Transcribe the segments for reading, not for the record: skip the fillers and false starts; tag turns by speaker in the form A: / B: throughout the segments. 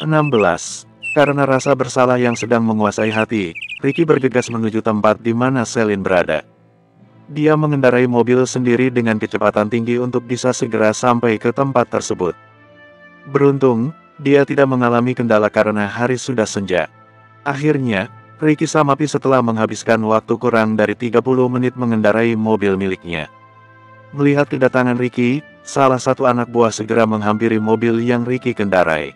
A: 16. Karena rasa bersalah yang sedang menguasai hati, Ricky bergegas menuju tempat di mana Celine berada. Dia mengendarai mobil sendiri dengan kecepatan tinggi untuk bisa segera sampai ke tempat tersebut. Beruntung, dia tidak mengalami kendala karena hari sudah senja. Akhirnya, Ricky Samapi setelah menghabiskan waktu kurang dari 30 menit mengendarai mobil miliknya. Melihat kedatangan Ricky, salah satu anak buah segera menghampiri mobil yang Ricky kendarai.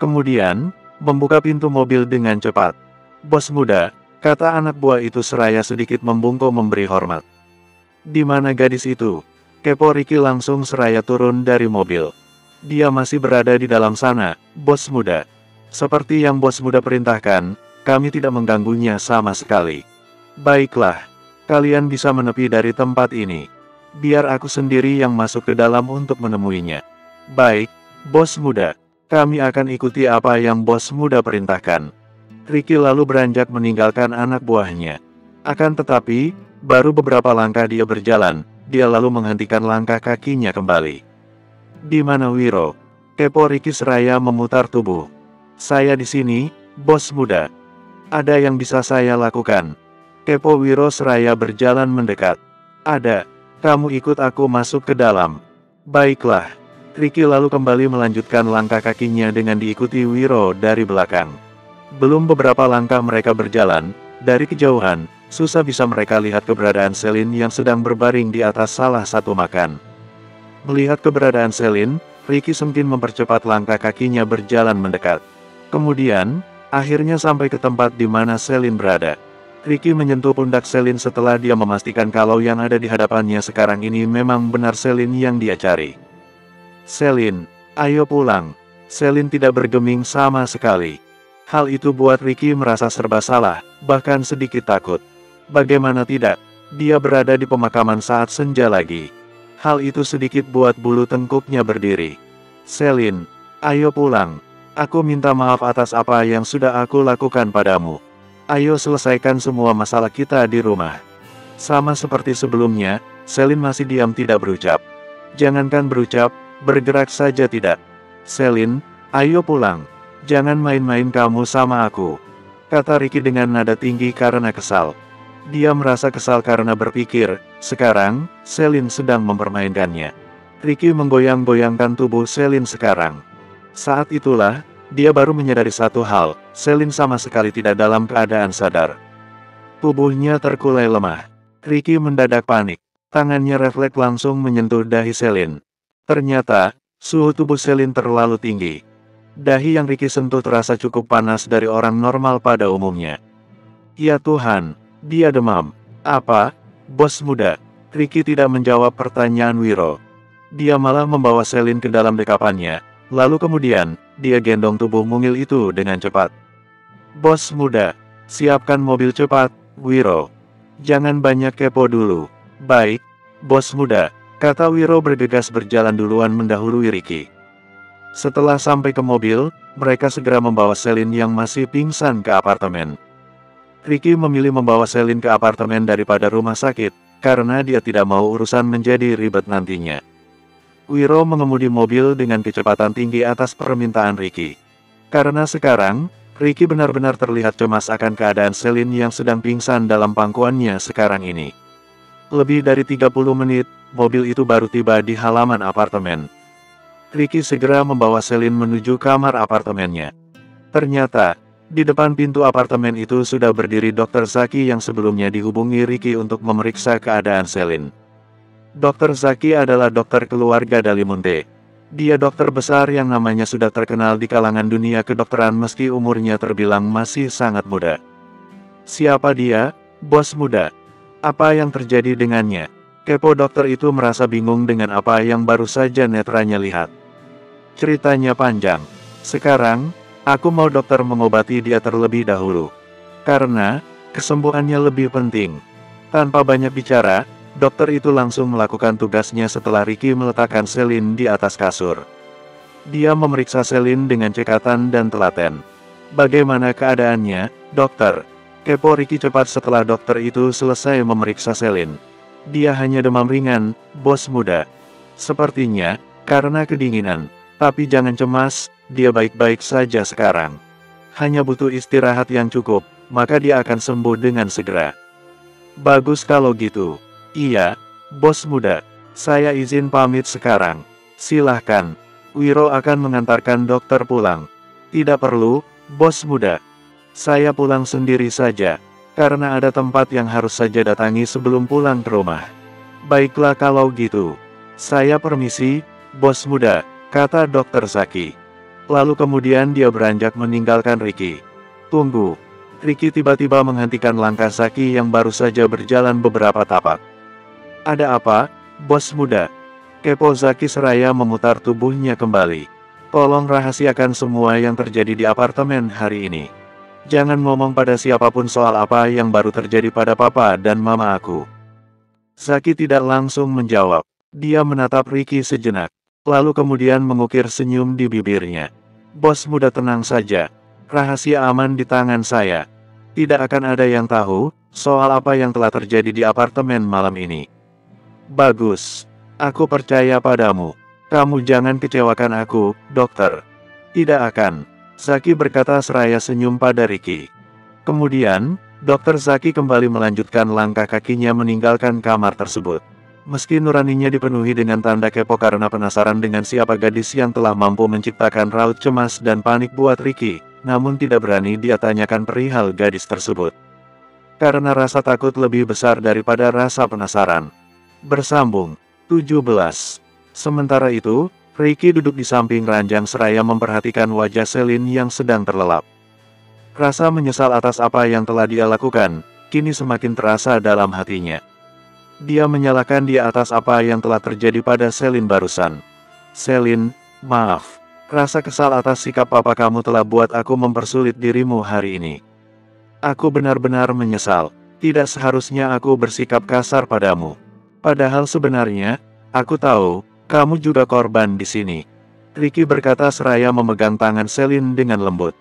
A: Kemudian, membuka pintu mobil dengan cepat. "Bos muda," kata anak buah itu seraya sedikit membungkuk memberi hormat. "Di mana gadis itu?" kepo Ricky langsung seraya turun dari mobil. "Dia masih berada di dalam sana, bos muda. Seperti yang bos muda perintahkan, kami tidak mengganggunya sama sekali." "Baiklah, kalian bisa menepi dari tempat ini. Biar aku sendiri yang masuk ke dalam untuk menemuinya." "Baik, bos muda. Kami akan ikuti apa yang bos muda perintahkan." Ricky lalu beranjak meninggalkan anak buahnya. Akan tetapi, baru beberapa langkah dia berjalan, dia lalu menghentikan langkah kakinya kembali. "Di mana Wiro?" kepo Ricky seraya memutar tubuh. "Saya di sini, bos muda. Ada yang bisa saya lakukan?" kepo Wiro seraya berjalan mendekat. "Ada. Kamu ikut aku masuk ke dalam." "Baiklah." Ricky lalu kembali melanjutkan langkah kakinya dengan diikuti Wiro dari belakang. Belum beberapa langkah mereka berjalan, dari kejauhan, susah bisa mereka lihat keberadaan Celine yang sedang berbaring di atas salah satu makam. Melihat keberadaan Celine, Ricky semakin mempercepat langkah kakinya berjalan mendekat. Kemudian, akhirnya sampai ke tempat di mana Celine berada. Ricky menyentuh pundak Celine setelah dia memastikan kalau yang ada di hadapannya sekarang ini memang benar Celine yang dia cari. "Celine, ayo pulang." Celine tidak bergeming sama sekali. Hal itu buat Ricky merasa serba salah, bahkan sedikit takut. Bagaimana tidak, dia berada di pemakaman saat senja lagi. Hal itu sedikit buat bulu tengkuknya berdiri. "Celine, ayo pulang. Aku minta maaf atas apa yang sudah aku lakukan padamu. Ayo selesaikan semua masalah kita di rumah." Sama seperti sebelumnya, Celine masih diam tidak berucap. Jangankan berucap, bergerak saja tidak. "Celine, ayo pulang. Jangan main-main kamu sama aku," kata Ricky dengan nada tinggi karena kesal. Dia merasa kesal karena berpikir, sekarang, Celine sedang mempermainkannya. Ricky menggoyang-goyangkan tubuh Celine sekarang. Saat itulah, dia baru menyadari satu hal, Celine sama sekali tidak dalam keadaan sadar. Tubuhnya terkulai lemah. Ricky mendadak panik. Tangannya refleks langsung menyentuh dahi Celine. Ternyata, suhu tubuh Celine terlalu tinggi. Dahi yang Ricky sentuh terasa cukup panas dari orang normal pada umumnya. "Ya Tuhan, dia demam." "Apa, bos muda?" Ricky tidak menjawab pertanyaan Wiro. Dia malah membawa Celine ke dalam dekapannya, lalu kemudian, dia gendong tubuh mungil itu dengan cepat. "Bos muda, siapkan mobil cepat, Wiro. Jangan banyak kepo dulu." "Baik, bos muda," kata Wiro bergegas berjalan duluan mendahului Ricky. Setelah sampai ke mobil, mereka segera membawa Celine yang masih pingsan ke apartemen. Ricky memilih membawa Celine ke apartemen daripada rumah sakit, karena dia tidak mau urusan menjadi ribet nantinya. Wiro mengemudi mobil dengan kecepatan tinggi atas permintaan Ricky. Karena sekarang, Ricky benar-benar terlihat cemas akan keadaan Celine yang sedang pingsan dalam pangkuannya sekarang ini. Lebih dari 30 menit, mobil itu baru tiba di halaman apartemen. Ricky segera membawa Celine menuju kamar apartemennya. Ternyata, di depan pintu apartemen itu sudah berdiri Dr. Zaki yang sebelumnya dihubungi Ricky untuk memeriksa keadaan Celine. Dr. Zaki adalah dokter keluarga Dalimunte. Dia dokter besar yang namanya sudah terkenal di kalangan dunia kedokteran meski umurnya terbilang masih sangat muda. "Siapa dia, bos muda? Apa yang terjadi dengannya?" kepo dokter itu merasa bingung dengan apa yang baru saja netranya lihat. "Ceritanya panjang. Sekarang, aku mau dokter mengobati dia terlebih dahulu. Karena, kesembuhannya lebih penting." Tanpa banyak bicara, dokter itu langsung melakukan tugasnya setelah Ricky meletakkan Celine di atas kasur. Dia memeriksa Celine dengan cekatan dan telaten. "Bagaimana keadaannya, dokter?" kepo Ricky cepat setelah dokter itu selesai memeriksa Celine. "Dia hanya demam ringan, bos muda. Sepertinya, karena kedinginan. Tapi jangan cemas, dia baik-baik saja sekarang. Hanya butuh istirahat yang cukup, maka dia akan sembuh dengan segera. Bagus kalau gitu. Iya, bos muda. Saya izin pamit sekarang. Silahkan. Wiro akan mengantarkan dokter pulang. Tidak perlu, bos muda. Saya pulang sendiri saja, karena ada tempat yang harus saja datangi sebelum pulang ke rumah. Baiklah kalau gitu. Saya permisi, bos muda, kata dokter Zaki. Lalu kemudian dia beranjak meninggalkan Ricky. Tunggu. Ricky tiba-tiba menghentikan langkah Zaki yang baru saja berjalan beberapa tapak. Ada apa, bos muda? Kepo Zaki seraya memutar tubuhnya kembali. Tolong rahasiakan semua yang terjadi di apartemen hari ini. Jangan ngomong pada siapapun soal apa yang baru terjadi pada papa dan mama aku. Zaki tidak langsung menjawab. Dia menatap Ricky sejenak. Lalu kemudian mengukir senyum di bibirnya. Bos muda tenang saja. Rahasia aman di tangan saya. Tidak akan ada yang tahu soal apa yang telah terjadi di apartemen malam ini. Bagus. Aku percaya padamu. Kamu jangan kecewakan aku, dokter. Tidak akan. Zaki berkata seraya senyum pada Ricky. Kemudian, dokter Zaki kembali melanjutkan langkah kakinya meninggalkan kamar tersebut. Meski nuraninya dipenuhi dengan tanda kepo karena penasaran dengan siapa gadis yang telah mampu menciptakan raut cemas dan panik buat Ricky, namun tidak berani dia tanyakan perihal gadis tersebut. Karena rasa takut lebih besar daripada rasa penasaran. Bersambung 17. Sementara itu, Ricky duduk di samping ranjang seraya memperhatikan wajah Selin yang sedang terlelap. Rasa menyesal atas apa yang telah dia lakukan, kini semakin terasa dalam hatinya. Dia menyalahkan dia atas apa yang telah terjadi pada Selin barusan. Selin, maaf. Rasa kesal atas sikap papa kamu telah buat aku mempersulit dirimu hari ini. Aku benar-benar menyesal. Tidak seharusnya aku bersikap kasar padamu. Padahal sebenarnya, aku tahu, kamu juga korban di sini. Ricky berkata seraya memegang tangan Selin dengan lembut.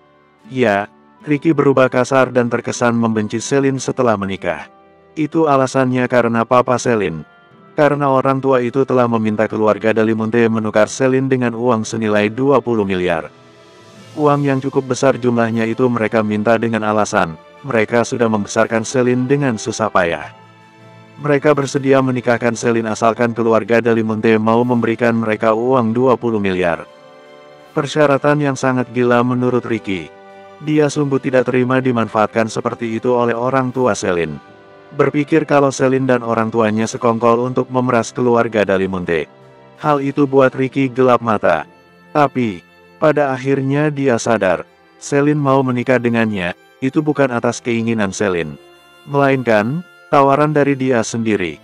A: Ya, Ricky berubah kasar dan terkesan membenci Selin setelah menikah. Itu alasannya karena papa Selin. Karena orang tua itu telah meminta keluarga Dalimunte menukar Selin dengan uang senilai 20 miliar. Uang yang cukup besar jumlahnya itu mereka minta dengan alasan, mereka sudah membesarkan Selin dengan susah payah. Mereka bersedia menikahkan Selin asalkan keluarga Dalimunte mau memberikan mereka uang 20 miliar. Persyaratan yang sangat gila menurut Ricky. Dia sungguh tidak terima dimanfaatkan seperti itu oleh orang tua Selin. Berpikir kalau Selin dan orang tuanya sekongkol untuk memeras keluarga Dalimunte. Hal itu buat Ricky gelap mata. Tapi, pada akhirnya dia sadar, Selin mau menikah dengannya, itu bukan atas keinginan Selin. Melainkan, tawaran dari dia sendiri.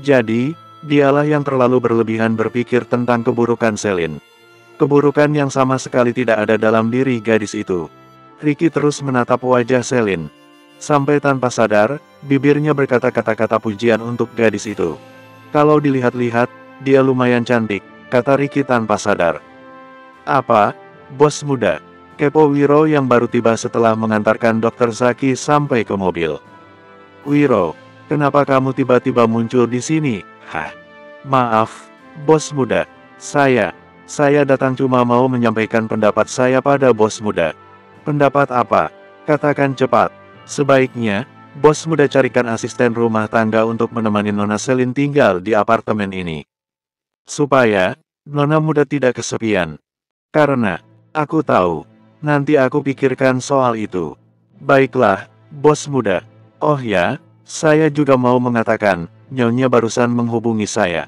A: Jadi, dialah yang terlalu berlebihan berpikir tentang keburukan Selin. Keburukan yang sama sekali tidak ada dalam diri gadis itu. Ricky terus menatap wajah Selin. Sampai tanpa sadar, bibirnya berkata kata-kata pujian untuk gadis itu. Kalau dilihat-lihat, dia lumayan cantik, kata Ricky tanpa sadar. Apa, bos muda? Kepo Wiro yang baru tiba setelah mengantarkan dokter Zaki sampai ke mobil. Wiro, kenapa kamu tiba-tiba muncul di sini? Hah? Maaf, bos muda. Saya datang cuma mau menyampaikan pendapat saya pada bos muda. Pendapat apa? Katakan cepat. Sebaiknya, bos muda carikan asisten rumah tangga untuk menemani Nona Selin tinggal di apartemen ini. Supaya, Nona muda tidak kesepian. Karena, aku tahu, nanti aku pikirkan soal itu. Baiklah, bos muda. Oh ya, saya juga mau mengatakan, Nyonya barusan menghubungi saya.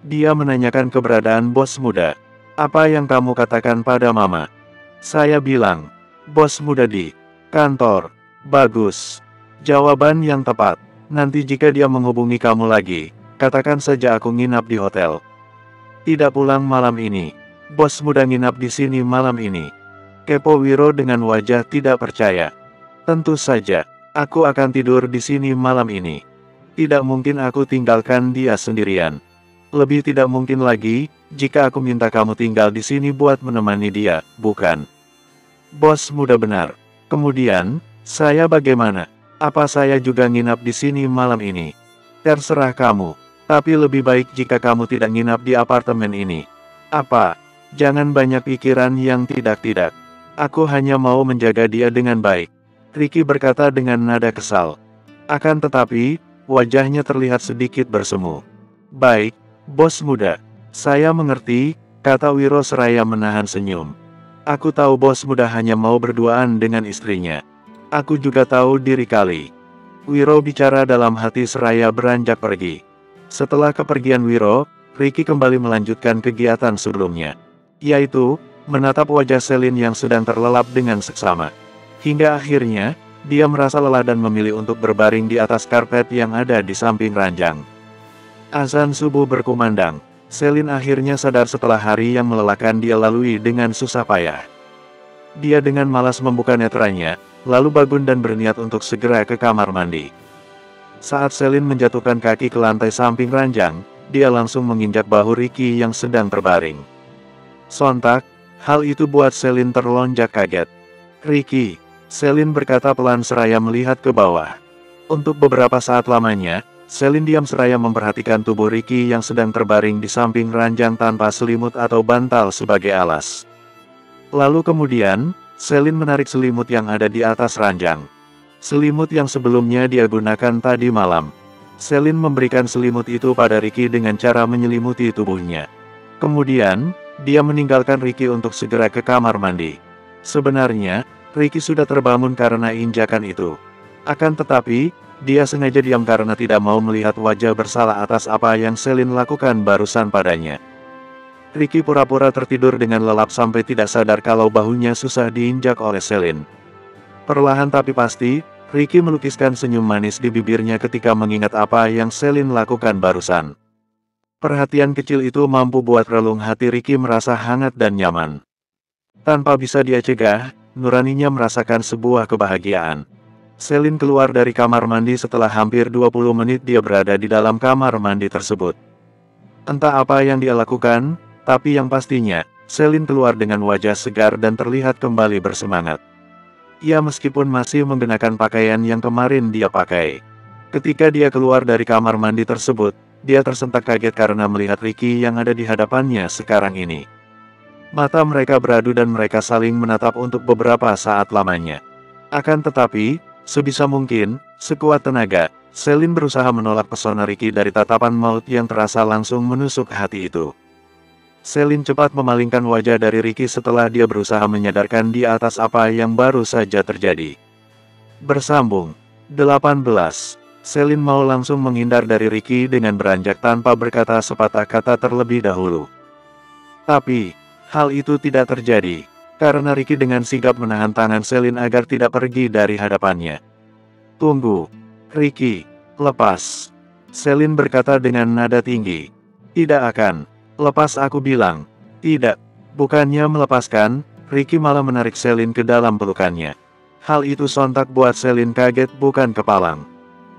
A: Dia menanyakan keberadaan bos muda. Apa yang kamu katakan pada mama? Saya bilang, bos muda di kantor. Bagus. Jawaban yang tepat. Nanti jika dia menghubungi kamu lagi, katakan saja aku nginap di hotel. Tidak pulang malam ini. Bos muda nginap di sini malam ini. Kepo Wiro dengan wajah tidak percaya. Tentu saja, aku akan tidur di sini malam ini. Tidak mungkin aku tinggalkan dia sendirian. Lebih tidak mungkin lagi, jika aku minta kamu tinggal di sini buat menemani dia, bukan? Bos muda benar. Kemudian, saya bagaimana? Apa saya juga nginap di sini malam ini? Terserah kamu, tapi lebih baik jika kamu tidak nginap di apartemen ini. Apa? Jangan banyak pikiran yang tidak-tidak. Aku hanya mau menjaga dia dengan baik. Ricky berkata dengan nada kesal. Akan tetapi, wajahnya terlihat sedikit bersemu. Baik, bos muda. Saya mengerti, kata Wiro seraya menahan senyum. Aku tahu bos muda hanya mau berduaan dengan istrinya. Aku juga tahu diri kali. Wiro bicara dalam hati seraya beranjak pergi. Setelah kepergian Wiro, Ricky kembali melanjutkan kegiatan sebelumnya. Yaitu, menatap wajah Selin yang sedang terlelap dengan seksama. Hingga akhirnya, dia merasa lelah dan memilih untuk berbaring di atas karpet yang ada di samping ranjang. Azan subuh berkumandang. Selin akhirnya sadar setelah hari yang melelahkan dia lalui dengan susah payah. Dia dengan malas membuka netranya, lalu bangun dan berniat untuk segera ke kamar mandi. Saat Selin menjatuhkan kaki ke lantai samping ranjang, dia langsung menginjak bahu Ricky yang sedang terbaring. Sontak, hal itu buat Selin terlonjak kaget. Ricky, Selin berkata pelan seraya melihat ke bawah. Untuk beberapa saat lamanya, Selin diam seraya memperhatikan tubuh Ricky yang sedang terbaring di samping ranjang tanpa selimut atau bantal sebagai alas. Lalu kemudian, Selin menarik selimut yang ada di atas ranjang. Selimut yang sebelumnya dia gunakan tadi malam. Selin memberikan selimut itu pada Ricky dengan cara menyelimuti tubuhnya. Kemudian, dia meninggalkan Ricky untuk segera ke kamar mandi. Sebenarnya, Ricky sudah terbangun karena injakan itu. Akan tetapi, dia sengaja diam karena tidak mau melihat wajah bersalah atas apa yang Selin lakukan barusan padanya. Ricky pura-pura tertidur dengan lelap sampai tidak sadar kalau bahunya susah diinjak oleh Selin. Perlahan tapi pasti, Ricky melukiskan senyum manis di bibirnya ketika mengingat apa yang Selin lakukan barusan. Perhatian kecil itu mampu buat relung hati Ricky merasa hangat dan nyaman. Tanpa bisa dia cegah, nuraninya merasakan sebuah kebahagiaan. Selin keluar dari kamar mandi setelah hampir 20 menit dia berada di dalam kamar mandi tersebut. Entah apa yang dia lakukan, tapi yang pastinya, Selin keluar dengan wajah segar dan terlihat kembali bersemangat. Ia meskipun masih menggunakan pakaian yang kemarin dia pakai. Ketika dia keluar dari kamar mandi tersebut, dia tersentak kaget karena melihat Ricky yang ada di hadapannya sekarang ini. Mata mereka beradu dan mereka saling menatap untuk beberapa saat lamanya. Akan tetapi, sebisa mungkin, sekuat tenaga, Selin berusaha menolak pesona Ricky dari tatapan maut yang terasa langsung menusuk hati itu. Selin cepat memalingkan wajah dari Ricky setelah dia berusaha menyadarkan di atas apa yang baru saja terjadi. Bersambung 18. Selin mau langsung menghindar dari Ricky dengan beranjak tanpa berkata sepatah kata terlebih dahulu. Tapi, hal itu tidak terjadi, karena Ricky dengan sigap menahan tangan Selin agar tidak pergi dari hadapannya. Tunggu, Ricky, lepas. Selin berkata dengan nada tinggi. Tidak akan, lepas aku bilang. Tidak, bukannya melepaskan, Ricky malah menarik Selin ke dalam pelukannya. Hal itu sontak buat Selin kaget bukan kepalang.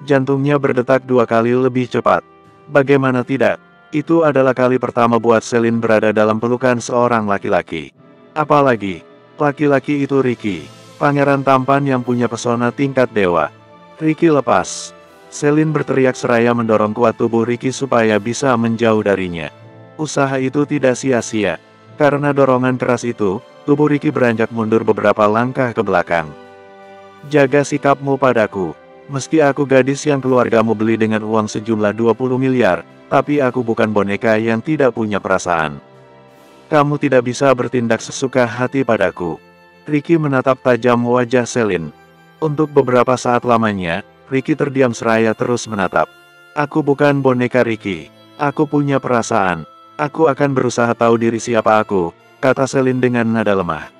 A: Jantungnya berdetak 2 kali lebih cepat. Bagaimana tidak? Itu adalah kali pertama buat Selin berada dalam pelukan seorang laki-laki. Apalagi, laki-laki itu Ricky, pangeran tampan yang punya pesona tingkat dewa. Ricky lepas. Selin berteriak seraya mendorong kuat tubuh Ricky supaya bisa menjauh darinya. Usaha itu tidak sia-sia. Karena dorongan keras itu, tubuh Ricky beranjak mundur beberapa langkah ke belakang. Jaga sikapmu padaku. Meski aku gadis yang keluargamu beli dengan uang sejumlah 20 miliar, tapi aku bukan boneka yang tidak punya perasaan. Kamu tidak bisa bertindak sesuka hati padaku. Ricky menatap tajam wajah Selin. Untuk beberapa saat lamanya, Ricky terdiam seraya terus menatap. Aku bukan boneka Ricky. Aku punya perasaan. Aku akan berusaha tahu diri siapa aku, kata Selin dengan nada lemah.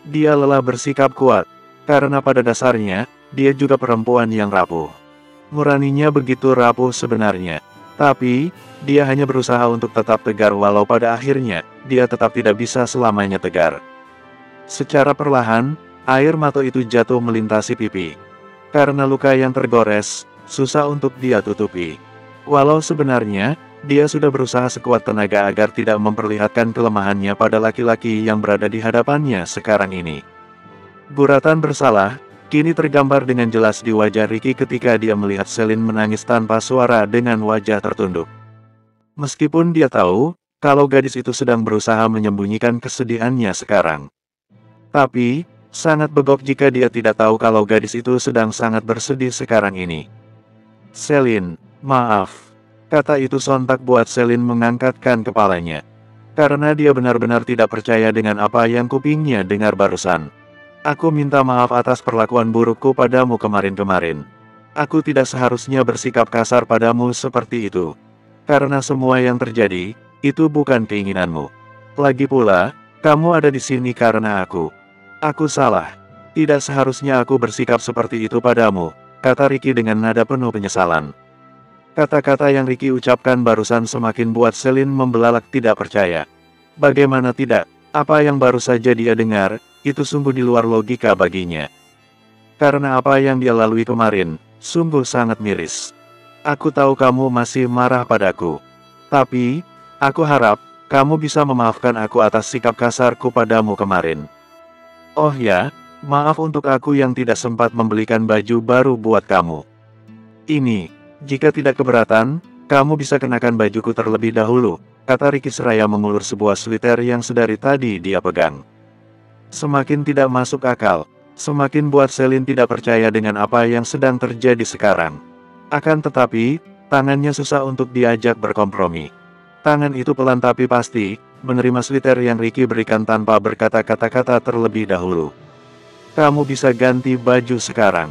A: Dia lelah bersikap kuat, karena pada dasarnya, dia juga perempuan yang rapuh. Nuraninya begitu rapuh sebenarnya. Tapi, dia hanya berusaha untuk tetap tegar walau pada akhirnya, dia tetap tidak bisa selamanya tegar. Secara perlahan, air mata itu jatuh melintasi pipi. Karena luka yang tergores, susah untuk dia tutupi. Walau sebenarnya, dia sudah berusaha sekuat tenaga agar tidak memperlihatkan kelemahannya pada laki-laki yang berada di hadapannya sekarang ini. Guratan bersalah kini tergambar dengan jelas di wajah Ricky ketika dia melihat Selin menangis tanpa suara dengan wajah tertunduk. Meskipun dia tahu, kalau gadis itu sedang berusaha menyembunyikan kesedihannya sekarang. Tapi, sangat begok jika dia tidak tahu kalau gadis itu sedang sangat bersedih sekarang ini. Selin, maaf. Kata itu sontak buat Selin mengangkatkan kepalanya. Karena dia benar-benar tidak percaya dengan apa yang kupingnya dengar barusan. Aku minta maaf atas perlakuan burukku padamu kemarin-kemarin. Aku tidak seharusnya bersikap kasar padamu seperti itu. Karena semua yang terjadi, itu bukan keinginanmu. Lagi pula, kamu ada di sini karena aku. Aku salah. Tidak seharusnya aku bersikap seperti itu padamu, kata Ricky dengan nada penuh penyesalan. Kata-kata yang Ricky ucapkan barusan semakin buat Selin membelalak tidak percaya. Bagaimana tidak, apa yang baru saja dia dengar, itu sungguh di luar logika baginya. Karena apa yang dia lalui kemarin, sungguh sangat miris. Aku tahu kamu masih marah padaku. Tapi, aku harap, kamu bisa memaafkan aku atas sikap kasarku padamu kemarin. Oh ya, maaf untuk aku yang tidak sempat membelikan baju baru buat kamu. Ini, jika tidak keberatan, kamu bisa kenakan bajuku terlebih dahulu, kata Ricky seraya mengulur sebuah sweater yang sedari tadi dia pegang. Semakin tidak masuk akal, semakin buat Selin tidak percaya dengan apa yang sedang terjadi sekarang. Akan tetapi, tangannya susah untuk diajak berkompromi. Tangan itu pelan tapi pasti, menerima sweater yang Ricky berikan tanpa berkata kata-kata terlebih dahulu. Kamu bisa ganti baju sekarang.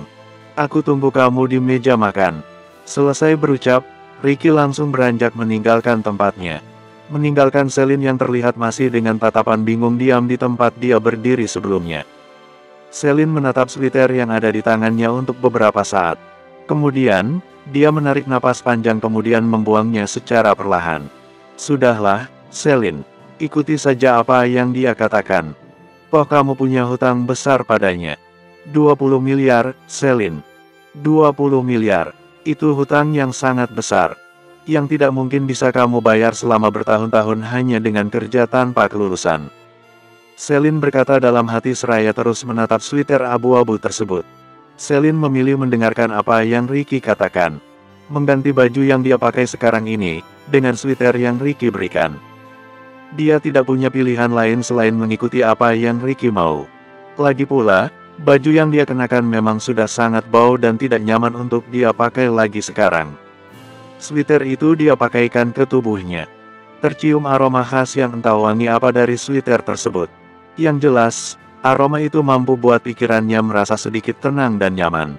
A: Aku tunggu kamu di meja makan. Selesai berucap, Ricky langsung beranjak meninggalkan tempatnya. Meninggalkan Selin yang terlihat masih dengan tatapan bingung diam di tempat dia berdiri sebelumnya. Selin menatap sweater yang ada di tangannya untuk beberapa saat. Kemudian, dia menarik napas panjang kemudian membuangnya secara perlahan. Sudahlah, Selin. Ikuti saja apa yang dia katakan. Toh kamu punya hutang besar padanya. 20 miliar, Selin. 20 miliar. Itu hutang yang sangat besar. Yang tidak mungkin bisa kamu bayar selama bertahun-tahun hanya dengan kerja tanpa kelulusan. Selin berkata dalam hati seraya terus menatap sweater abu-abu tersebut. Selin memilih mendengarkan apa yang Ricky katakan. Mengganti baju yang dia pakai sekarang ini, dengan sweater yang Ricky berikan. Dia tidak punya pilihan lain selain mengikuti apa yang Ricky mau. Lagi pula, baju yang dia kenakan memang sudah sangat bau dan tidak nyaman untuk dia pakai lagi sekarang. Sweater itu dia pakaikan ke tubuhnya. Tercium aroma khas yang entah wangi apa dari sweater tersebut. Yang jelas, aroma itu mampu buat pikirannya merasa sedikit tenang dan nyaman.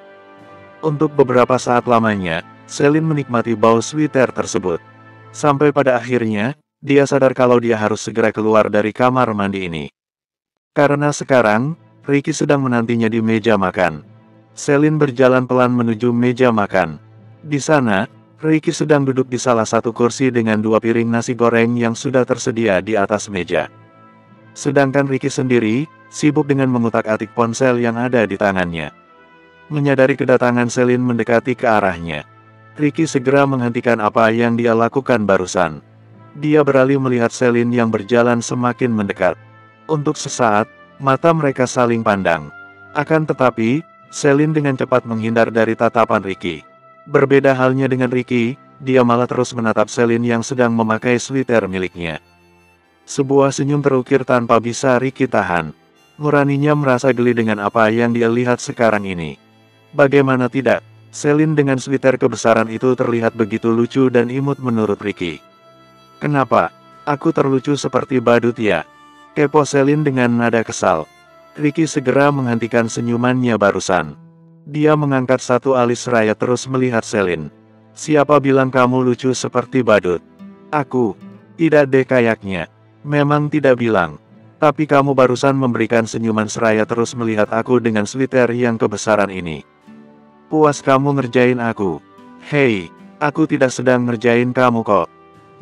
A: Untuk beberapa saat lamanya, Selin menikmati bau sweater tersebut. Sampai pada akhirnya, dia sadar kalau dia harus segera keluar dari kamar mandi ini. Karena sekarang, Ricky sedang menantinya di meja makan. Selin berjalan pelan menuju meja makan. Di sana, Ricky sedang duduk di salah satu kursi dengan 2 piring nasi goreng yang sudah tersedia di atas meja. Sedangkan Ricky sendiri, sibuk dengan mengutak-atik ponsel yang ada di tangannya. Menyadari kedatangan Selin mendekati ke arahnya. Ricky segera menghentikan apa yang dia lakukan barusan. Dia beralih melihat Selin yang berjalan semakin mendekat. Untuk sesaat, mata mereka saling pandang. Akan tetapi, Selin dengan cepat menghindar dari tatapan Ricky. Berbeda halnya dengan Ricky, dia malah terus menatap Selin yang sedang memakai sweater miliknya. Sebuah senyum terukir tanpa bisa Ricky tahan. Nuraninya merasa geli dengan apa yang dia lihat sekarang ini. Bagaimana tidak, Selin dengan sweater kebesaran itu terlihat begitu lucu dan imut menurut Ricky. Kenapa? Aku terlucu seperti badut ya? Kepo Selin dengan nada kesal. Ricky segera menghentikan senyumannya barusan. Dia mengangkat satu alis seraya terus melihat Selin. Siapa bilang kamu lucu seperti badut? Aku? Tidak deh kayaknya. Memang tidak bilang. Tapi kamu barusan memberikan senyuman seraya terus melihat aku dengan sweater yang kebesaran ini. Puas kamu ngerjain aku? Hei, aku tidak sedang ngerjain kamu kok.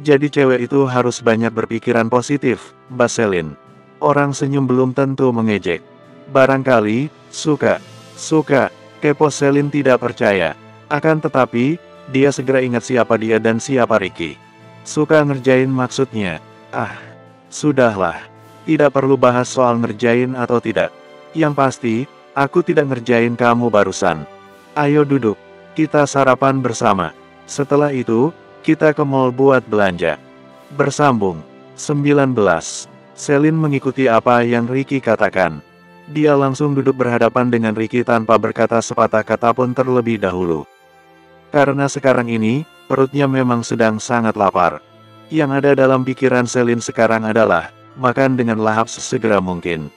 A: Jadi cewek itu harus banyak berpikiran positif, Mbak Selin. Orang senyum belum tentu mengejek. Barangkali, suka. Kepo Selin tidak percaya. Akan tetapi, dia segera ingat siapa dia dan siapa Ricky. Suka ngerjain maksudnya. Ah, sudahlah. Tidak perlu bahas soal ngerjain atau tidak. Yang pasti, aku tidak ngerjain kamu barusan. Ayo duduk, kita sarapan bersama. Setelah itu, kita ke mall buat belanja. Bersambung. 19. Selin mengikuti apa yang Ricky katakan. Dia langsung duduk berhadapan dengan Ricky tanpa berkata sepatah kata pun terlebih dahulu. Karena sekarang ini, perutnya memang sedang sangat lapar. Yang ada dalam pikiran Selin sekarang adalah, makan dengan lahap sesegera mungkin.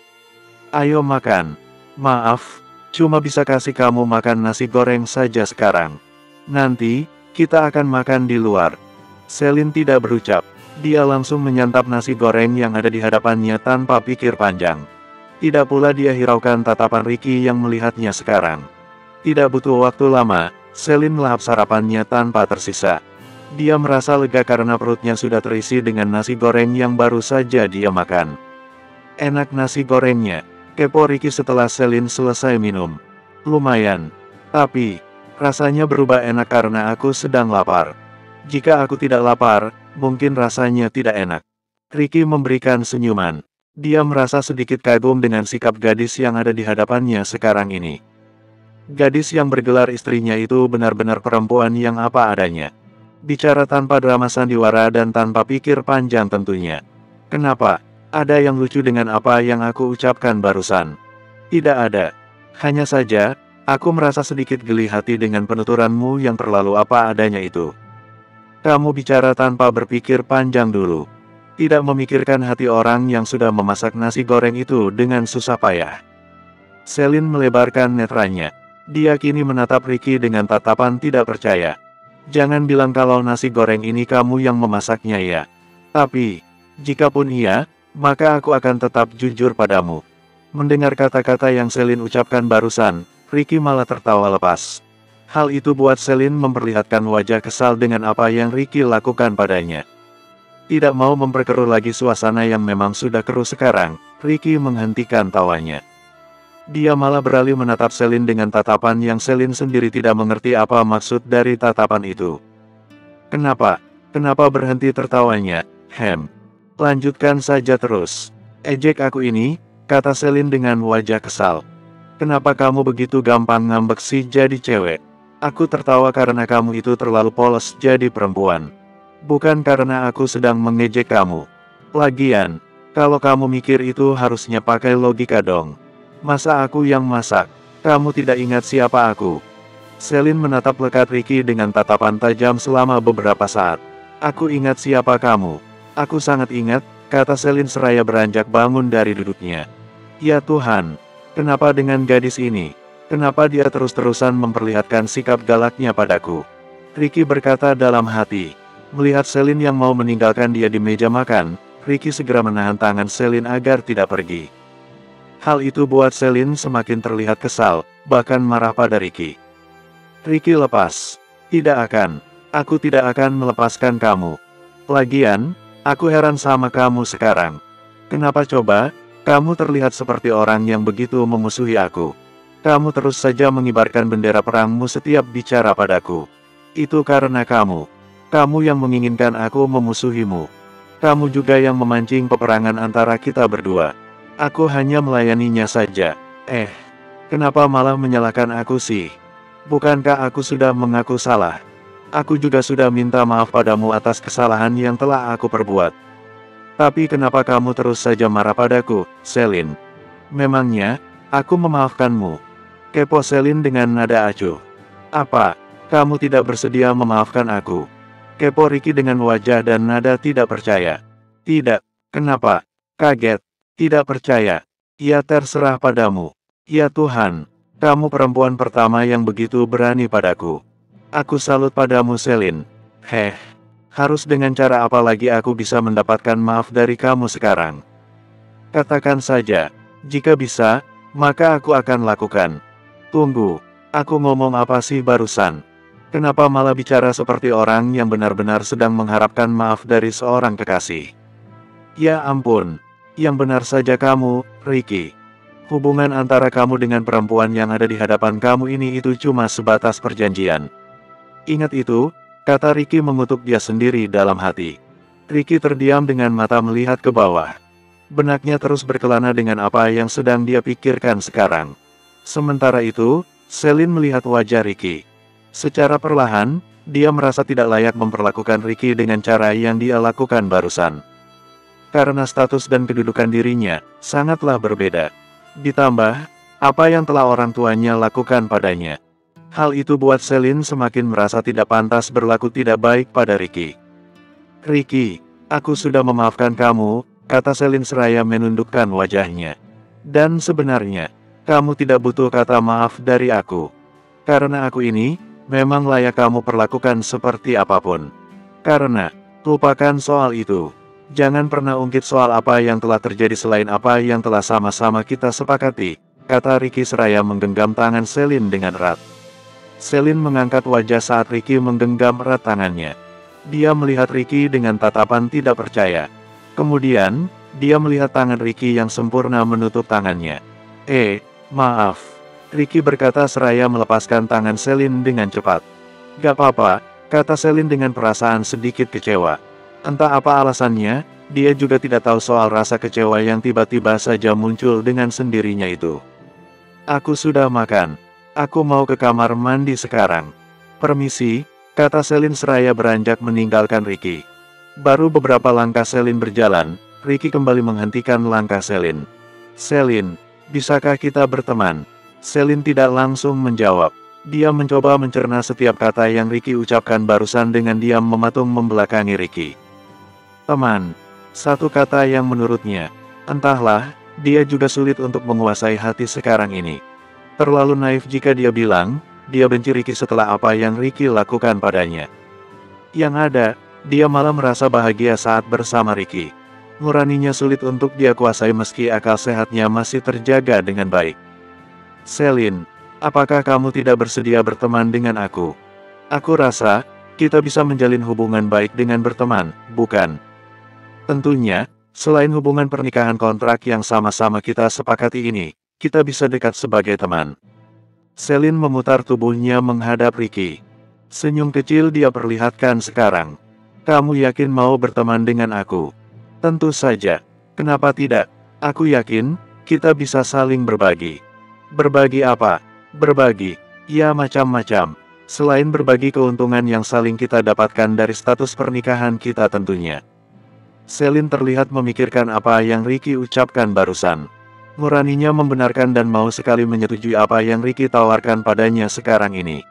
A: Ayo makan. Maaf, cuma bisa kasih kamu makan nasi goreng saja sekarang. Nanti, kita akan makan di luar. Selin tidak berucap. Dia langsung menyantap nasi goreng yang ada di hadapannya tanpa pikir panjang. Tidak pula dia hiraukan tatapan Ricky yang melihatnya sekarang. Tidak butuh waktu lama, Selin melahap sarapannya tanpa tersisa. Dia merasa lega karena perutnya sudah terisi dengan nasi goreng yang baru saja dia makan. Enak nasi gorengnya, kepo Ricky setelah Selin selesai minum. Lumayan, tapi rasanya berubah enak karena aku sedang lapar. Jika aku tidak lapar, mungkin rasanya tidak enak. Ricky memberikan senyuman. Dia merasa sedikit kagum dengan sikap gadis yang ada di hadapannya sekarang ini. Gadis yang bergelar istrinya itu benar-benar perempuan yang apa adanya. Bicara tanpa drama sandiwara dan tanpa pikir panjang tentunya. Kenapa? Ada yang lucu dengan apa yang aku ucapkan barusan? Tidak ada. Hanya saja, aku merasa sedikit geli hati dengan penuturanmu yang terlalu apa adanya itu. Kamu bicara tanpa berpikir panjang dulu. Tidak memikirkan hati orang yang sudah memasak nasi goreng itu dengan susah payah. Selin melebarkan netranya. Dia kini menatap Ricky dengan tatapan tidak percaya. Jangan bilang kalau nasi goreng ini kamu yang memasaknya ya. Tapi, jikapun iya, maka aku akan tetap jujur padamu. Mendengar kata-kata yang Selin ucapkan barusan, Ricky malah tertawa lepas. Hal itu buat Selin memperlihatkan wajah kesal dengan apa yang Ricky lakukan padanya. Tidak mau memperkeruh lagi suasana yang memang sudah keruh sekarang, Ricky menghentikan tawanya. Dia malah beralih menatap Selin dengan tatapan yang Selin sendiri tidak mengerti apa maksud dari tatapan itu. Kenapa? Kenapa berhenti tertawanya? Lanjutkan saja terus. Ejek aku ini, kata Selin dengan wajah kesal. Kenapa kamu begitu gampang ngambek sih jadi cewek? Aku tertawa karena kamu itu terlalu polos jadi perempuan. Bukan karena aku sedang mengejek kamu. Lagian, kalau kamu mikir itu harusnya pakai logika dong. Masa aku yang masak? Kamu tidak ingat siapa aku? Selin menatap lekat Ricky dengan tatapan tajam selama beberapa saat. Aku ingat siapa kamu. Aku sangat ingat, kata Selin seraya beranjak bangun dari duduknya. Ya Tuhan, kenapa dengan gadis ini? Kenapa dia terus-terusan memperlihatkan sikap galaknya padaku? Ricky berkata dalam hati. Melihat Selin yang mau meninggalkan dia di meja makan, Ricky segera menahan tangan Selin agar tidak pergi. Hal itu buat Selin semakin terlihat kesal, bahkan marah pada Ricky. Ricky lepas. Tidak akan. Aku tidak akan melepaskan kamu. Lagian, aku heran sama kamu sekarang. Kenapa coba, kamu terlihat seperti orang yang begitu memusuhi aku. Kamu terus saja mengibarkan bendera perangmu setiap bicara padaku. Itu karena kamu. Kamu yang menginginkan aku memusuhimu. Kamu juga yang memancing peperangan antara kita berdua. Aku hanya melayaninya saja. Kenapa malah menyalahkan aku sih? Bukankah aku sudah mengaku salah? Aku juga sudah minta maaf padamu atas kesalahan yang telah aku perbuat. Tapi kenapa kamu terus saja marah padaku, Selin? Memangnya, aku memaafkanmu? Kepo Selin dengan nada acuh. Apa, kamu tidak bersedia memaafkan aku? Kepo Ricky dengan wajah dan nada tidak percaya. Tidak, kenapa? Kaget. Tidak percaya. Ya terserah padamu. Ya Tuhan, kamu perempuan pertama yang begitu berani padaku. Aku salut padamu Selin. Harus dengan cara apa lagi aku bisa mendapatkan maaf dari kamu sekarang? Katakan saja, jika bisa, maka aku akan lakukan. Tunggu, aku ngomong apa sih barusan? Kenapa malah bicara seperti orang yang benar-benar sedang mengharapkan maaf dari seorang kekasih? Ya ampun, yang benar saja kamu, Ricky. Hubungan antara kamu dengan perempuan yang ada di hadapan kamu ini itu cuma sebatas perjanjian. Ingat itu, kata Ricky mengutuk dia sendiri dalam hati. Ricky terdiam dengan mata melihat ke bawah. Benaknya terus berkelana dengan apa yang sedang dia pikirkan sekarang. Sementara itu, Selin melihat wajah Ricky. Secara perlahan, dia merasa tidak layak memperlakukan Ricky dengan cara yang dia lakukan barusan. Karena status dan kedudukan dirinya, sangatlah berbeda. Ditambah, apa yang telah orang tuanya lakukan padanya. Hal itu buat Selin semakin merasa tidak pantas berlaku tidak baik pada Ricky. "Ricky, aku sudah memaafkan kamu," kata Selin seraya menundukkan wajahnya. "Dan sebenarnya, kamu tidak butuh kata maaf dari aku. Karena aku ini, memang layak kamu perlakukan seperti apapun. Karena, lupakan soal itu. Jangan pernah ungkit soal apa yang telah terjadi selain apa yang telah sama-sama kita sepakati," kata Ricky seraya menggenggam tangan Selin dengan erat. Selin mengangkat wajah saat Ricky menggenggam erat tangannya. Dia melihat Ricky dengan tatapan tidak percaya. Kemudian, dia melihat tangan Ricky yang sempurna menutup tangannya. Maaf," Ricky berkata seraya melepaskan tangan Selin dengan cepat. "Gak apa-apa," kata Selin dengan perasaan sedikit kecewa. Entah apa alasannya, dia juga tidak tahu soal rasa kecewa yang tiba-tiba saja muncul dengan sendirinya itu. "Aku sudah makan. Aku mau ke kamar mandi sekarang. Permisi," kata Selin seraya beranjak meninggalkan Ricky. Baru beberapa langkah Selin berjalan, Ricky kembali menghentikan langkah Selin. "Selin, bisakah kita berteman?" Selin tidak langsung menjawab. Dia mencoba mencerna setiap kata yang Ricky ucapkan barusan dengan diam mematung membelakangi Ricky. "Teman." Satu kata yang menurutnya, entahlah, dia juga sulit untuk menguasai hati sekarang ini. Terlalu naif jika dia bilang, dia benci Ricky setelah apa yang Ricky lakukan padanya. Yang ada, dia malah merasa bahagia saat bersama Ricky. Nuraninya sulit untuk dia kuasai meski akal sehatnya masih terjaga dengan baik. "Selin, apakah kamu tidak bersedia berteman dengan aku? Aku rasa, kita bisa menjalin hubungan baik dengan berteman, bukan? Tentunya, selain hubungan pernikahan kontrak yang sama-sama kita sepakati ini, kita bisa dekat sebagai teman." Selin memutar tubuhnya menghadap Ricky. Senyum kecil dia perlihatkan sekarang. "Kamu yakin mau berteman dengan aku?" "Tentu saja. Kenapa tidak? Aku yakin, kita bisa saling berbagi." "Berbagi apa?" "Berbagi, ya macam-macam. Selain berbagi keuntungan yang saling kita dapatkan dari status pernikahan kita tentunya." Selin terlihat memikirkan apa yang Ricky ucapkan barusan. Nuraninya membenarkan dan mau sekali menyetujui apa yang Ricky tawarkan padanya sekarang ini.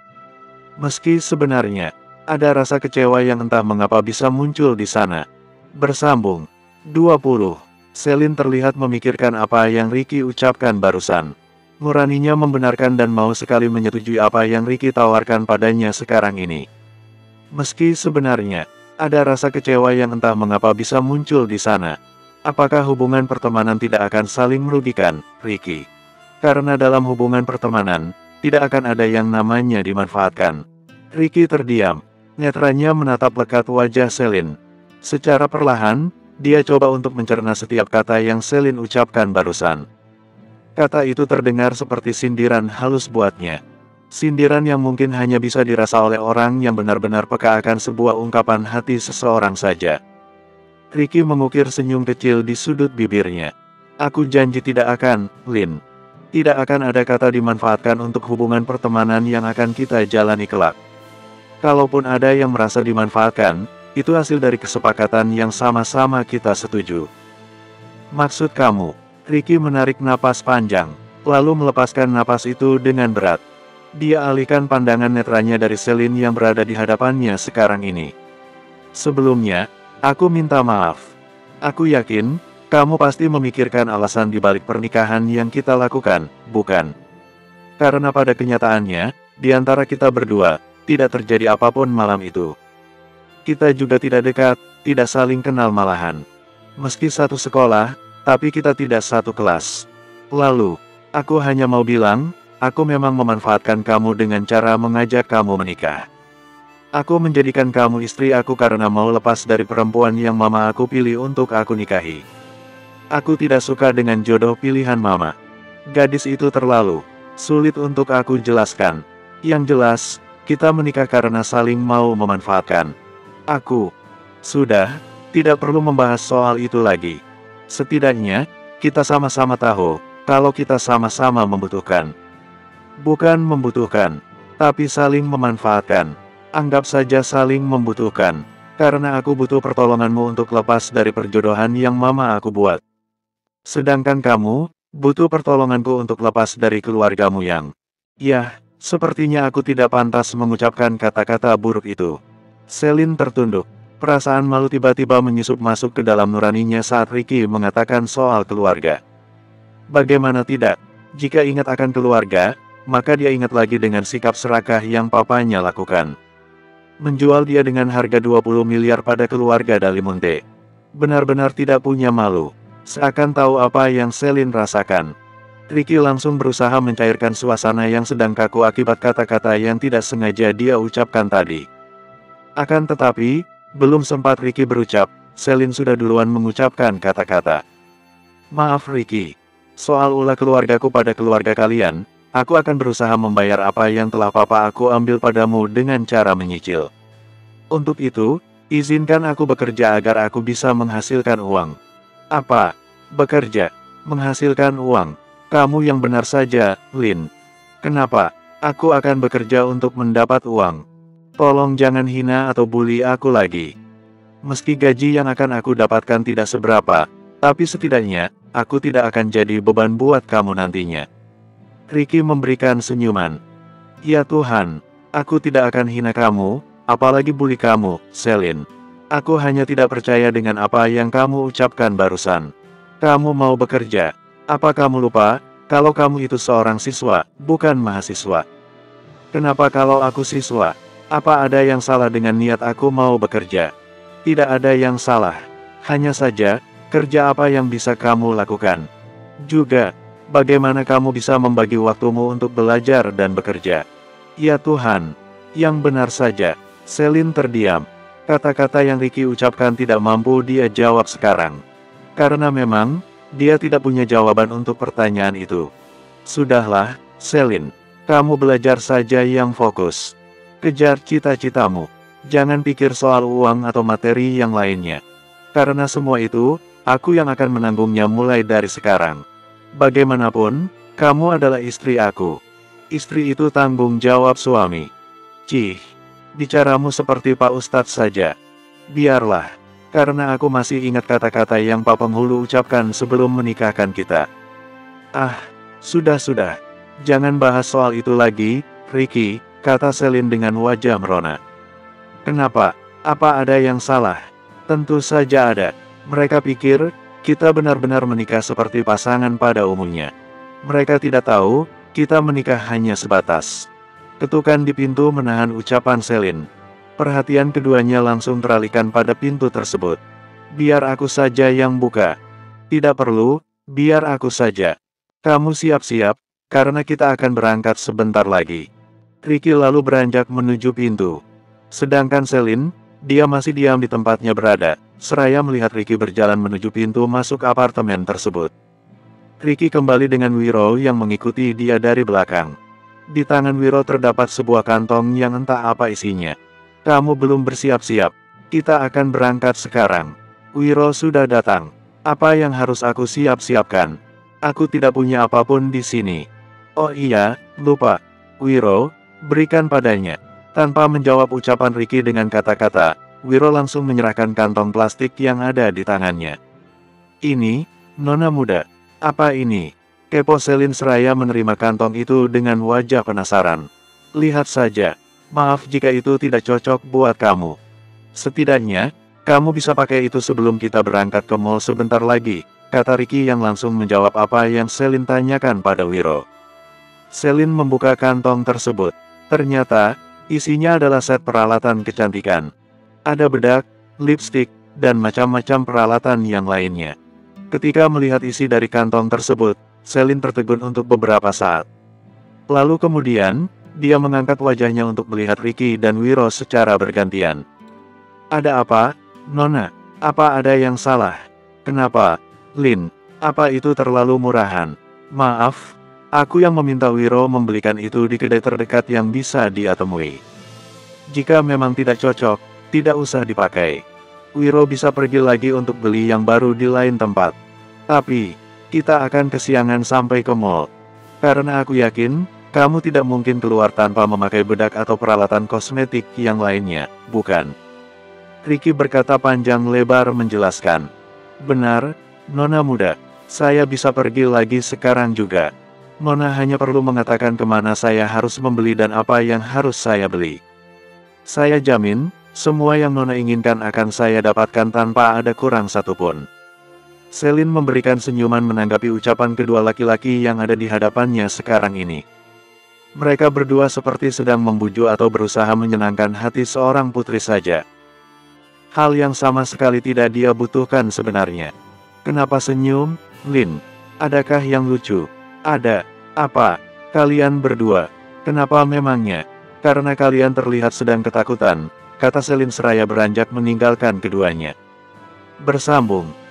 A: Meski sebenarnya, ada rasa kecewa yang entah mengapa bisa muncul di sana. Bersambung 20. Selin terlihat memikirkan apa yang Ricky ucapkan barusan. Nuraninya membenarkan dan mau sekali menyetujui apa yang Ricky tawarkan padanya sekarang ini. Meski sebenarnya, ada rasa kecewa yang entah mengapa bisa muncul di sana. Apakah hubungan pertemanan tidak akan saling merugikan, Ricky? Karena dalam hubungan pertemanan, tidak akan ada yang namanya dimanfaatkan. Ricky terdiam. Netranya menatap lekat wajah Selin. Secara perlahan, dia coba untuk mencerna setiap kata yang Selin ucapkan barusan. Kata itu terdengar seperti sindiran halus buatnya. Sindiran yang mungkin hanya bisa dirasa oleh orang yang benar-benar peka akan sebuah ungkapan hati seseorang saja. Ricky mengukir senyum kecil di sudut bibirnya. "Aku janji tidak akan, Lin. Tidak akan ada kata dimanfaatkan untuk hubungan pertemanan yang akan kita jalani kelak. Kalaupun ada yang merasa dimanfaatkan, itu hasil dari kesepakatan yang sama-sama kita setuju." "Maksud kamu?" Ricky menarik napas panjang, lalu melepaskan napas itu dengan berat. Dia alihkan pandangan netranya dari Selin yang berada di hadapannya sekarang ini. "Sebelumnya, aku minta maaf. Aku yakin, kamu pasti memikirkan alasan di balik pernikahan yang kita lakukan, bukan? Karena pada kenyataannya, di antara kita berdua, tidak terjadi apapun malam itu. Kita juga tidak dekat, tidak saling kenal malahan. Meski satu sekolah, tapi kita tidak satu kelas. Lalu, aku hanya mau bilang, aku memang memanfaatkan kamu dengan cara mengajak kamu menikah. Aku menjadikan kamu istri aku karena mau lepas dari perempuan yang mama aku pilih untuk aku nikahi. Aku tidak suka dengan jodoh pilihan mama. Gadis itu terlalu sulit untuk aku jelaskan. Yang jelas, kita menikah karena saling mau memanfaatkan. Aku sudah tidak perlu membahas soal itu lagi. Setidaknya, kita sama-sama tahu kalau kita sama-sama membutuhkan. Bukan membutuhkan, tapi saling memanfaatkan. Anggap saja saling membutuhkan. Karena aku butuh pertolonganmu untuk lepas dari perjodohan yang mama aku buat. Sedangkan kamu, butuh pertolonganku untuk lepas dari keluargamu yang... Yah, sepertinya aku tidak pantas mengucapkan kata-kata buruk itu. Selin tertunduk. Perasaan malu tiba-tiba menyusup masuk ke dalam nuraninya saat Ricky mengatakan soal keluarga. Bagaimana tidak? Jika ingat akan keluarga, maka dia ingat lagi dengan sikap serakah yang papanya lakukan. Menjual dia dengan harga 20 miliar pada keluarga Dalimunte. Benar-benar tidak punya malu. Seakan tahu apa yang Selin rasakan. Ricky langsung berusaha mencairkan suasana yang sedang kaku akibat kata-kata yang tidak sengaja dia ucapkan tadi. Akan tetapi, belum sempat Ricky berucap, Selin sudah duluan mengucapkan kata-kata. Maaf Ricky. Soal ulah keluargaku pada keluarga kalian, aku akan berusaha membayar apa yang telah papa aku ambil padamu dengan cara menyicil. Untuk itu, izinkan aku bekerja agar aku bisa menghasilkan uang. Apa? Bekerja? Menghasilkan uang? Kamu yang benar saja, Lin. Kenapa? Aku akan bekerja untuk mendapat uang. Tolong jangan hina atau bully aku lagi. Meski gaji yang akan aku dapatkan tidak seberapa, tapi setidaknya, aku tidak akan jadi beban buat kamu nantinya. Ricky memberikan senyuman. Ya Tuhan, aku tidak akan hina kamu, apalagi bully kamu, Selin. Aku hanya tidak percaya dengan apa yang kamu ucapkan barusan. Kamu mau bekerja. Apa kamu lupa, kalau kamu itu seorang siswa, bukan mahasiswa? Kenapa kalau aku siswa? Apa ada yang salah dengan niat aku mau bekerja? Tidak ada yang salah. Hanya saja, kerja apa yang bisa kamu lakukan? Juga, bagaimana kamu bisa membagi waktumu untuk belajar dan bekerja? Ya Tuhan, yang benar saja. Selin terdiam. Kata-kata yang Ricky ucapkan tidak mampu dia jawab sekarang. Karena memang, dia tidak punya jawaban untuk pertanyaan itu. Sudahlah, Selin. Kamu belajar saja yang fokus. Kejar cita-citamu. Jangan pikir soal uang atau materi yang lainnya. Karena semua itu, aku yang akan menanggungnya mulai dari sekarang. Bagaimanapun, kamu adalah istri aku. Istri itu tanggung jawab suami. Cih, bicaramu seperti Pak Ustadz saja. Biarlah, karena aku masih ingat kata-kata yang Pak Penghulu ucapkan sebelum menikahkan kita. Ah, sudah. Jangan bahas soal itu lagi, Ricky, kata Selin dengan wajah merona. Kenapa? Apa ada yang salah? Tentu saja ada. Mereka pikir, kita benar-benar menikah seperti pasangan pada umumnya. Mereka tidak tahu, kita menikah hanya sebatas. Ketukan di pintu menahan ucapan Selin. Perhatian keduanya langsung teralihkan pada pintu tersebut. Biar aku saja yang buka. Tidak perlu, biar aku saja. Kamu siap-siap, karena kita akan berangkat sebentar lagi. Ricky lalu beranjak menuju pintu. Sedangkan Selin, dia masih diam di tempatnya berada, seraya melihat Ricky berjalan menuju pintu masuk apartemen tersebut. Ricky kembali dengan Wiro yang mengikuti dia dari belakang. Di tangan Wiro terdapat sebuah kantong yang entah apa isinya. Kamu belum bersiap-siap. Kita akan berangkat sekarang. Wiro sudah datang. Apa yang harus aku siap-siapkan? Aku tidak punya apapun di sini. Oh iya, lupa. Wiro, berikan padanya. Tanpa menjawab ucapan Ricky dengan kata-kata, Wiro langsung menyerahkan kantong plastik yang ada di tangannya. Ini, Nona muda. Apa ini? Kepo Selin seraya menerima kantong itu dengan wajah penasaran. Lihat saja. Maaf jika itu tidak cocok buat kamu. Setidaknya, kamu bisa pakai itu sebelum kita berangkat ke mall sebentar lagi, kata Ricky yang langsung menjawab apa yang Selin tanyakan pada Wiro. Selin membuka kantong tersebut. Ternyata, isinya adalah set peralatan kecantikan. Ada bedak, lipstik, dan macam-macam peralatan yang lainnya. Ketika melihat isi dari kantong tersebut, Selin tertegun untuk beberapa saat. Lalu kemudian, dia mengangkat wajahnya untuk melihat Ricky dan Wiro secara bergantian. Ada apa, Nona? Apa ada yang salah? Kenapa, Lin? Apa itu terlalu murahan? Maaf, aku yang meminta Wiro membelikan itu di kedai terdekat yang bisa dia temui. Jika memang tidak cocok, tidak usah dipakai. Wiro bisa pergi lagi untuk beli yang baru di lain tempat. Tapi, kita akan kesiangan sampai ke mall. Karena aku yakin, kamu tidak mungkin keluar tanpa memakai bedak atau peralatan kosmetik yang lainnya, bukan? Ricky berkata panjang lebar menjelaskan. Benar, Nona muda. Saya bisa pergi lagi sekarang juga. Nona hanya perlu mengatakan kemana saya harus membeli dan apa yang harus saya beli. Saya jamin, semua yang Nona inginkan akan saya dapatkan tanpa ada kurang satupun. Celine memberikan senyuman menanggapi ucapan kedua laki-laki yang ada di hadapannya sekarang ini. Mereka berdua seperti sedang membujuk atau berusaha menyenangkan hati seorang putri saja. Hal yang sama sekali tidak dia butuhkan sebenarnya. Kenapa senyum, Lin? Adakah yang lucu? Ada. Apa? Kalian berdua. Kenapa memangnya? Karena kalian terlihat sedang ketakutan, kata Celine seraya beranjak meninggalkan keduanya. Bersambung.